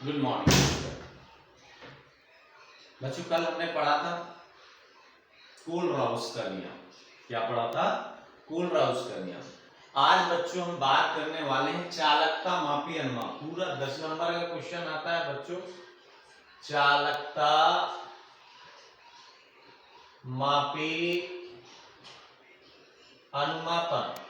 Good morning बच्चों। कल हमने पढ़ा था कोलराउस का नियम। क्या पढ़ा था? कोलराउस का नियम। आज बच्चों हम बात करने वाले हैं चालकता मापी अनुमाप। पूरा 10 नंबर का क्वेश्चन आता है बच्चों। चालकता मापी अनुमापन।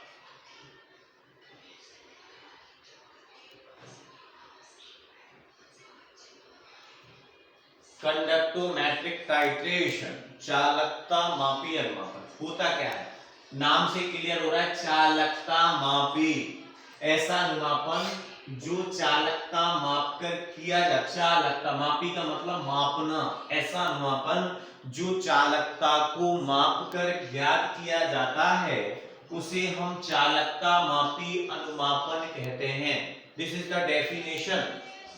Conductometric titration. चालकता मापी अनुमापन होता क्या है? नाम से क्लियर हो रहा है। चालकता मापी ऐसा अनुमापन जो चालकता मापकर किया जाता। चालकता मापी का मतलब मापना। ऐसा अनुमापन जो चालकता को मापकर ज्ञात किया जाता है उसे हम चालकता मापी अनुमापन कहते हैं। This is the definition.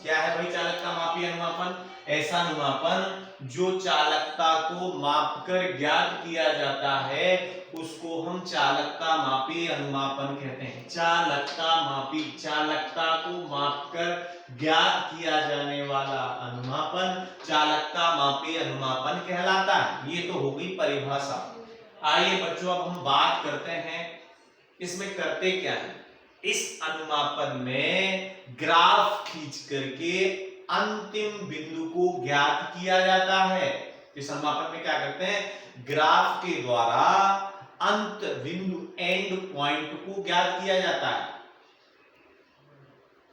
क्या है भाई चालकता मापी अनुमापन? ऐसा अनुमापन जो चालकता को मापकर ज्ञात किया जाता है उसको हम चालकता मापी अनुमापन कहते हैं। चालकता मापी, चालकता को मापकर ज्ञात किया जाने वाला अनुमापन चालकता मापी अनुमापन कहलाता है। ये तो हो गई परिभाषा। आइए बच्चों अब हम बात करते हैं इसमें करते क्या है। इस अनुमापन में ग्राफ खींच करके अंतिम बिंदु को ज्ञात किया जाता है। इस अनुमापन में क्या करते हैं? ग्राफ के द्वारा अंत बिंदु एंड पॉइंट को ज्ञात किया जाता है।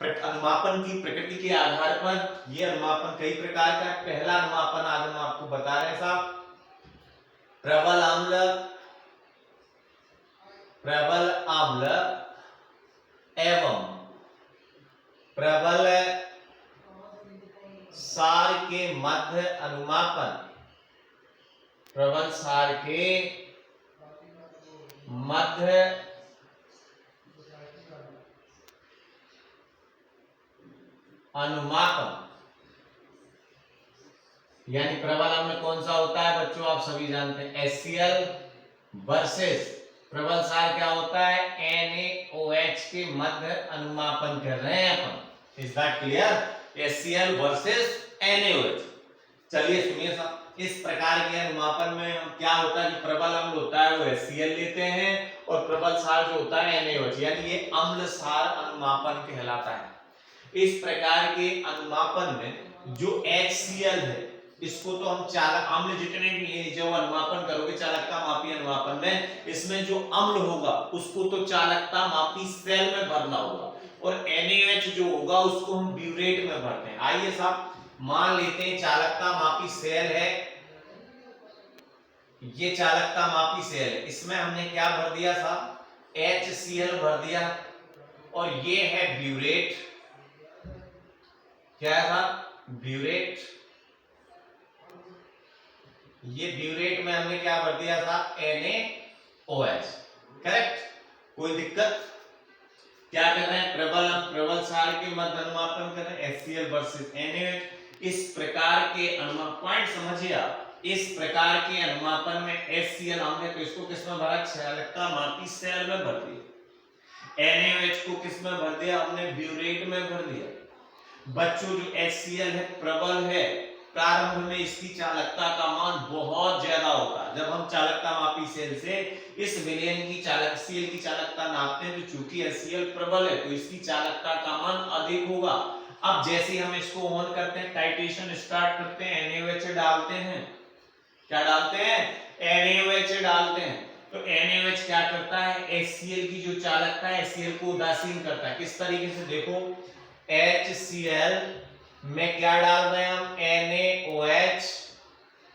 अनुमापन की प्रकृति के आधार पर यह अनुमापन कई प्रकार का है। पहला अनुमापन आज हम आपको बता रहे हैं साहब, प्रबल आम्ल एवं प्रबल सार के मध्य अनुमापन। प्रबल सार के मध्य अनुमापन यानी प्रबल अम्ल कौन सा होता है बच्चों? आप सभी जानते हैं HCl वर्सेस प्रबल सार क्या होता है? NaOH के मध्य अनुमापन कर रहे हैं अपन। Is that clear? HCl versus NaOH। चलिए सुनिए साहब, इस प्रकार के अनुमापन में हम क्या होता है? जो प्रबल अम्ल होता है वो HCl लेते हैं और प्रबल सार जो होता है NaOH, यानी ये अम्ल सार अनुमापन कहलाता है। इस प्रकार के अनुमापन में जो HCl है इसको तो हम चालक अम्ल जितने भी जो अनुमापन करोगे चालकता मापी अनुमापन में, इसमें जो अम्ल होगा उसको तो चालकता मापी सेल में भरना होगा और NaOH जो होगा उसको हम ब्यूरेट में भरते हैं। आइए साहब मान लेते हैं चालकता मापी सेल है, ये चालकता मापी सेल है, इसमें हमने क्या भर दिया साहब? HCl भर दिया और ये है ब्यूरेट। क्या है साहब? ब्यूरेट। ये ब्यूरेट में हमने क्या भर दिया था? NaOH। करेक्ट? कोई दिक्कत? क्या कर रहे हैं? प्रबल सार के मध्य अनुमापन कर रहे हैं HCl वर्सेस NaOH। इस प्रकार के अनुमापन पॉइंट समझिए आप। इस प्रकार के अनुमापन में HCl हमने तो इसको किस में भरा? चालकता मापी सेल में भर दिया। NaOH को किस में भर दिया? हमने ब्यूरेट में भर दिया। बच्चों जो HCl है प्रबल है, प्रारंभ में इसकी चालकता का मान बहुत ज्यादा होता है। जब हम चालकता मापी सेल से इस विलयन की सेल की चालकता नापते हैं तो चूंकि HCl प्रबल है तो इसकी चालकता का मान अधिक होगा। अब जैसे हम इसको ऑन करते हैं, टाइट्रेशन स्टार्ट करते हैं, NaOH डालते हैं। क्या डालते हैं? NaOH डालते हैं। तो NaOH क्या करता है? HCl की जो चालकता है HCl को उदासीन करता है। किस तरीके से? देखो HCl में क्या डाल रहे हैं हम? NaOH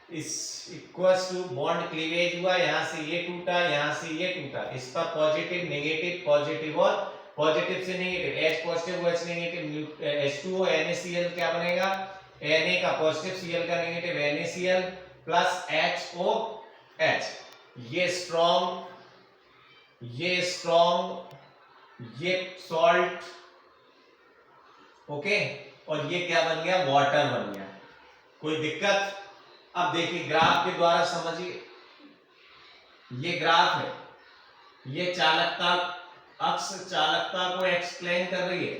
इस इक्वल्स टू बॉन्ड क्लीवेज हुआ, यहां से ये टूटा, यहां से ये टूटा। इसका पॉजिटिव नेगेटिव, पॉजिटिव और पॉजिटिव से negative, H positive OH negative, H2O NaCl क्या बनेगा? Na का पॉजिटिव Cl का नेगेटिव, NaCl प्लस HOH। ये स्ट्रॉन्ग, ये सॉल्ट, ओके, और ये क्या बन गया? वाटर बन गया। कोई दिक्कत? अब देखिए ग्राफ के द्वारा समझिए, ये ग्राफ है, ये चालकता अक्ष चालकता को एक्सप्लेन कर रही है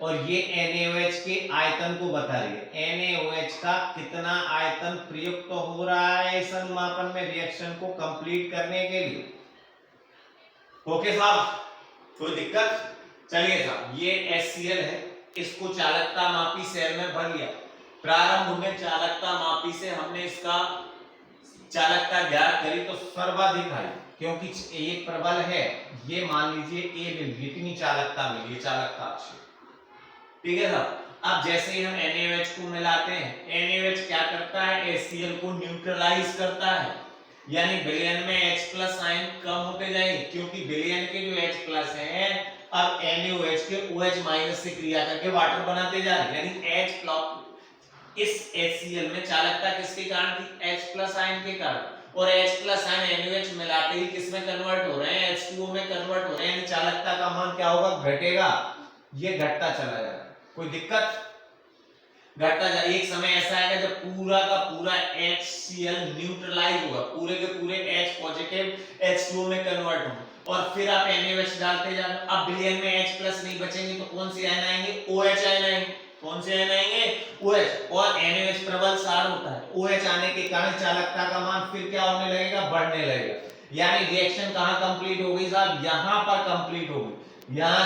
और ये NaOH के आयतन को बता रही है। NaOH का कितना आयतन प्रयुक्त हो रहा है इस अनुमापन में रिएक्शन को कंप्लीट करने के लिए। ओके साहब, कोई दिक्कत? चलिए साहब, ये HCl है, इसको चालकता मापी सेल में भर लिया। प्रारंभ में चालकता मापी से हमने इसका चालकता ज्ञात करी तो सर्वाधिक आई, क्योंकि ये प्रबल है, ये मान लीजिए A बिंदु, इतनी चालकता मिली, चालकता अच्छी, ठीक है साहब। अब जैसे ही हम NaOH को मिलाते हैं, NaOH क्या करता है, HCl को न्यूट्रलाइज करता है, यानी विलयन में H प्लस आयन कम होते जाएंगे, क्योंकि विलयन के जो H प्लस है अब NaOH के OH माइनस से क्रिया करके वाटर बनाते जा रहे हैं, यानी H प्लस, इस HCl में चालकता किसके कारण थी, H प्लस आयन के कारण, और H प्लस आयन NaOH मिलाते ही किसमें कन्वर्ट हो रहे हैं, H2O में कन्वर्ट हो रहे हैं, यानी चालकता का मान क्या होगा, घटेगा, ये घटता चला जाएगा। कोई दिक्कत? घटता जा, एक समय ऐसा आएगा जब पूरा का पूरा HCl न्यूट्रलाइज होगा, पूरे के पूरे H पॉजिटिव H2O में कन्वर्ट होंगे, और फिर आप NaOH डालते जाना। अब विलयन में H प्लस नहीं बचेंगे तो कौन से आयन आएंगे, OH आयन आएंगे। कौन से आयन आएंगे, OH, और NaOH प्रबल सार होता है, OH आने के कारण चालकता का मान फिर क्या होने लगेगा, बढ़ने लगेगा, यानी रिएक्शन कहां कंप्लीट हो गई साहब, यहां पर कंप्लीट हो गई। यहां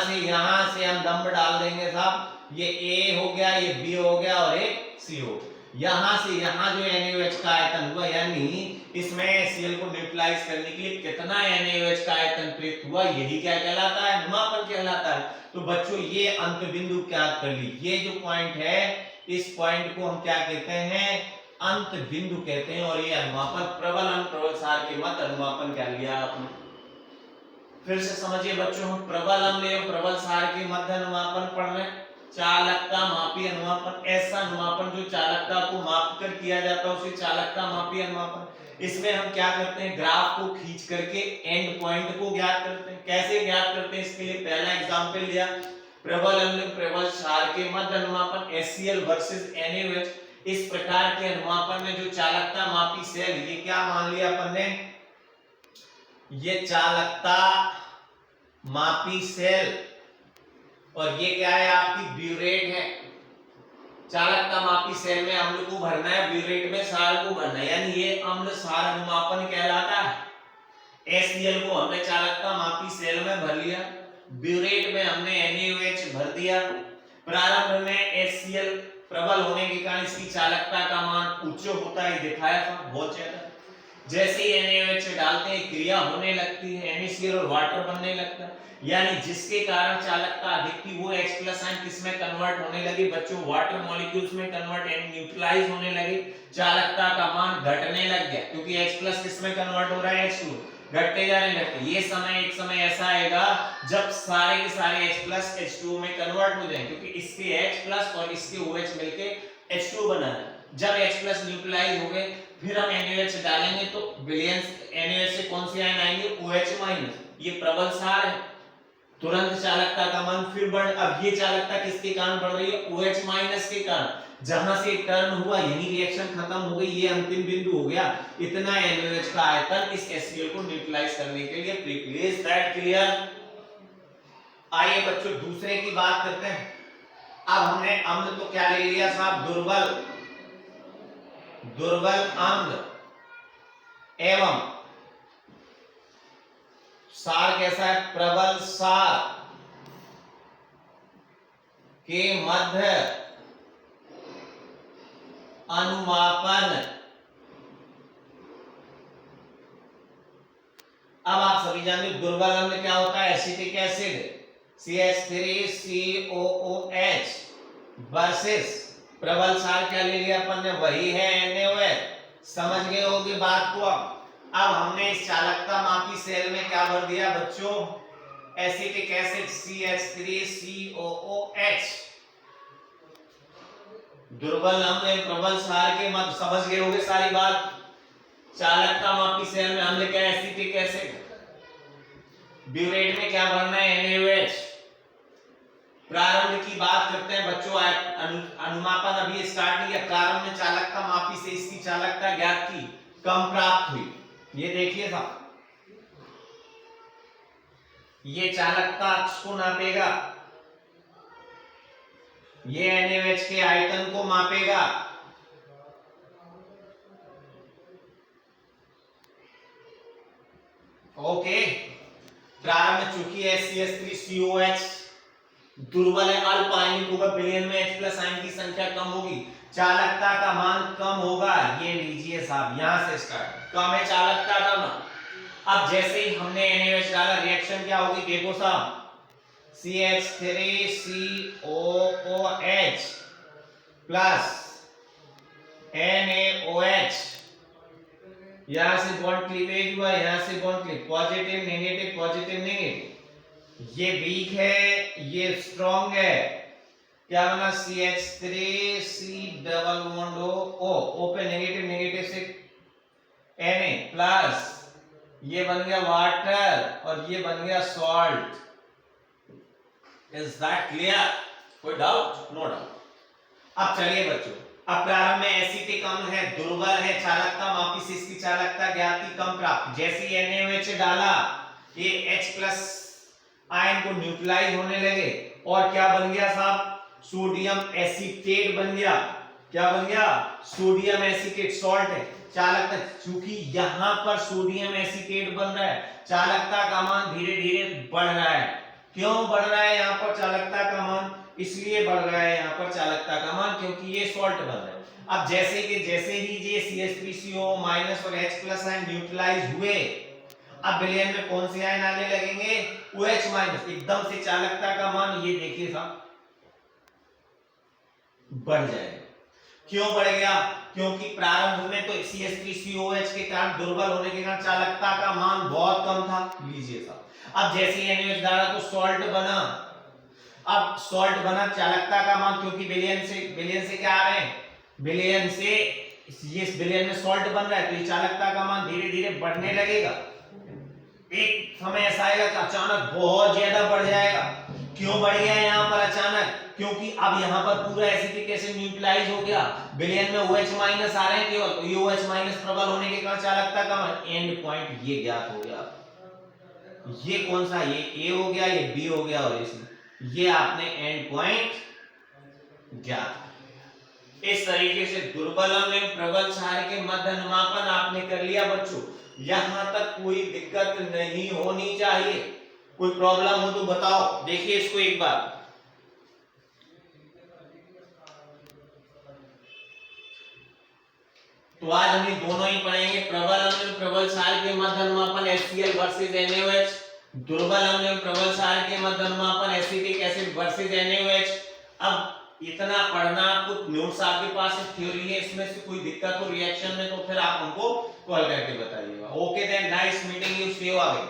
से हम दम डाल देंगे साहब, ये A हो गया, ये B हो गया और ये C हो गया। यहां से यहां जो NaOH का आयतन हुआ, यानी इसमें HCl को न्यूट्रलाइज करने के लिए कितना NaOH का आयतन प्रयुक्त हुआ, यही क्या कहलाता है, अनुमापन कहलाता है। तो बच्चों ये अंत बिंदु क्या कर ली, ये जो पॉइंट है, इस पॉइंट को हम क्या कहते हैं, अंत बिंदु कहते हैं, और ये अनुमापन प्रबल प्रबल सार के मत अनुमापन क्या लिया आपने। फिर से समझिए बच्चों, हम प्रबल अम्ल एवं प्रबल सार के मध्य अनुमापन पढ़ रहे हैं। चालकता मापी अनुमापन, ऐसा अनुमापन जो चालकता को माप कर किया जाता है उसे चालकता मापी अनुमापन। इसमें हम क्या करते हैं, ग्राफ को खींच करके एंड पॉइंट को ज्ञात करते हैं। कैसे ज्ञात करते हैं, इसके लिए पहला एग्जांपल लिया, प्रबल अम्ल प्रबल क्षार के मध्य अनुमापन HCl वर्सेस NaOH। इस प्रकार के अनुमापन में जो चालकता मापी सेल, ये क्या मान लिया अपन ने, ये चालकता मापी सेल, और ये क्या है, आपकी ब्यूरेट है। चालकता मापी सेल में अम्ल को भरना है, ब्यूरेट में सार को भरना है, यानी ये अम्ल सार अनुमापन कहलाता है। HCl को हमने चालकता मापी सेल में भर लिया, ब्यूरेट में हमने NaOH भर दिया। प्रारंभ में HCl प्रबल होने के कारण इसकी चालकता का मान उच्च होता है, दिखाया था बहुत ज्यादा। जैसे ही NaOH डालते हैं क्रिया होने लगती है, NaCl और वाटर बनने लगता है, यानी जिसके कारण चालकता अधिक थी वो H प्लस आयन किसमें कन्वर्ट होने लगी बच्चों, वाटर मॉलिक्यूल्स में कन्वर्ट, यानी न्यूट्रलाइज होने लगे, चालकता का मान घटने लग गया, क्योंकि H प्लस किसमें कन्वर्ट हो रहा है, H2, घटते जाने लगते। ये समय एक समय ऐसा आएगा जब सारे के सारे H प्लस H2O में कन्वर्ट हो जाएंगे, क्योंकि इसके H प्लस और इसके OH मिलके H2O बना है। जब H प्लस न्यूट्रलाइज हो गए, फिर हम NaOH डालेंगे तो विलयन NaOH से कौन से आयन आएंगे, OH माइनस, ये प्रबल सार है, तुरंत चालकता का मान फिर बढ़। अब ये चालकता किसके कारण बढ़ रही है, OH माइनस के कारण। जहां से टर्न हुआ यही रिएक्शन खत्म हो गई, ये अंतिम बिंदु हो गया। इतना NaOH का आयतन इस HCl को न्यूट्रलाइज करने के लिए प्रिपेयर। Is that clear? आइए बच्चों दूसरे की बात करते हैं। अब हमने अम्ल तो क्या ले लिया साहब, दुर्बल अम्ल एवं सार कैसा है, प्रबल सार के मध्य अनुमापन। अब आप सभी जानते हैं दुर्बल अम्ल क्या होता है, एसिटिक एसिड CH3COOH वर्सेस प्रबल सार क्या ले लिया अपन ने, वही है NaOH। समझ गए होगी बात को। अब हमने इस चालकता मापी सेल में क्या भर दिया बच्चों, एसिटिक एसिड CH3COOH। दुर्बल अम्ल प्रबल सार के मध्य, समझ गए होगे सारी बात। चालकता मापी सेल में अम्ल क्या है, एसिटिक एसिड, ब्यूरेट में क्या भरना है, NaOH। प्रारंभ की बात करते हैं बच्चों, अनुमापन अभी स्टार्ट नहीं है। प्रारंभ में चालकता मापी से इसकी चालकता ज्ञात की, कम प्राप्त हुई। ये देखिए साहब, ये चालकता अक्ष को नापेगा, ये NaOH के आयतन को मापेगा। ओके, प्रारंभ में चूंकि HCl3COH दुर्बल है, अल्प आयनिक होगा, विलयन में H प्लस आयन की संख्या कम होगी, चालकता का मान कम होगा। ये लीजिए साहब, यहां से स्टार्ट, कम है चालकता का मान। अब जैसे ही हमने NaOH डाला, रिएक्शन क्या होगी देखो साहब, CH3COOH प्लस NaOH, यहां से बॉन्ड क्लीवेज हुआ, यहां से bond cleave, positive negative positive negative, ये वीक है ये स्ट्रॉन्ग है, क्या बना CH3C डबल बॉन्ड O पे नेगेटिव, नेगेटिव से Na प्लस ये बन गया वाटर और ये बन गया सॉल्ट। Is that clear? कोई डाउट? No doubt. अब चलिए बच्चों, अब प्रारंभ में एसिड कम है, दुर्बल है, चालकता मापी से इसकी चालकता ज्ञात की कम प्राप्त। जैसे ही NaOH डाला, ये H प्लस आयन को न्यूट्रलाइज होने लगे और क्या बन गया साहब, सोडियम एसीटेट बन गया। क्या बन गया? सोडियम एसीटेट, सॉल्ट है। चालकता, चूंकि यहां पर सोडियम एसीटेट बन रहा है, चालकता का मान धीरे धीरे बढ़ रहा है। क्यों बढ़ रहा है यहां पर चालकता का मान? इसलिए बढ़ रहा है यहां पर चालकता का मान क्योंकि ये सॉल्ट बन रहा है। अब जैसे ही ये CH3CO माइनस और H प्लस आयन न्यूट्रलाइज हुए, अब विलयन में कौन से आयन आने लगेंगे? OH minus. एकदम से चालकता का मान ये देखिए साहब बढ़ जाएगा। क्यों बढ़ गया? क्योंकि प्रारंभ में तो CH3COH के कारण, दुर्बल होने के कारण चालकता का मान बहुत कम था। लीजिए साहब, अब जैसे ही NaOH डाला तो सॉल्ट बना। अब सॉल्ट बना, चालकता का मान, क्योंकि विलयन से क्या आ रहे हैं? विलयन से, ये विलयन में सॉल्ट बन रहा है तो ये चालकता का मान धीरे धीरे बढ़ने लगेगा। एक समय ऐसा आएगा कि अचानक बहुत ज्यादा बढ़ जाएगा। क्यों बढ़ गया यहाँ पर अचानक? क्योंकि अब यहाँ पर पूरा एसिटिक एसिड न्यूट्रलाइज हो गया, विलयन में OH माइनस आ रहे हैं केवल, तो ये OH माइनस प्रबल होने के कारण चालकता का मान, एंड पॉइंट ये ज्ञात हो गया। ये कौन सा? ये A हो गया, ये B हो गया और ये आपने एंड पॉइंट ज्ञात। इस तरीके से दुर्बल अम्ल एवं प्रबल क्षार के मध्य अनुमापन आपने कर लिया बच्चों। यहां तक कोई दिक्कत नहीं होनी चाहिए। कोई प्रॉब्लम हो तो बताओ। देखिए इसको एक बार, तो आज हम ये दोनों ही पढ़ेंगे, प्रबल अम्ल प्रबल क्षार के मध्य अनुमापन HCl वर्सेस NaOH, दुर्बल अम्ल एवं प्रबल क्षार के मध्य अनुमापन एसिटिक एसिड वर्सेस NaOH। अब इतना पढ़ना, आपको नोट्स आपके पास थ्योरी है, इसमें से कोई दिक्कत हो रिएक्शन में तो फिर आप हमको कॉल करके बताइएगा। Okay then, nice meeting you, see you again.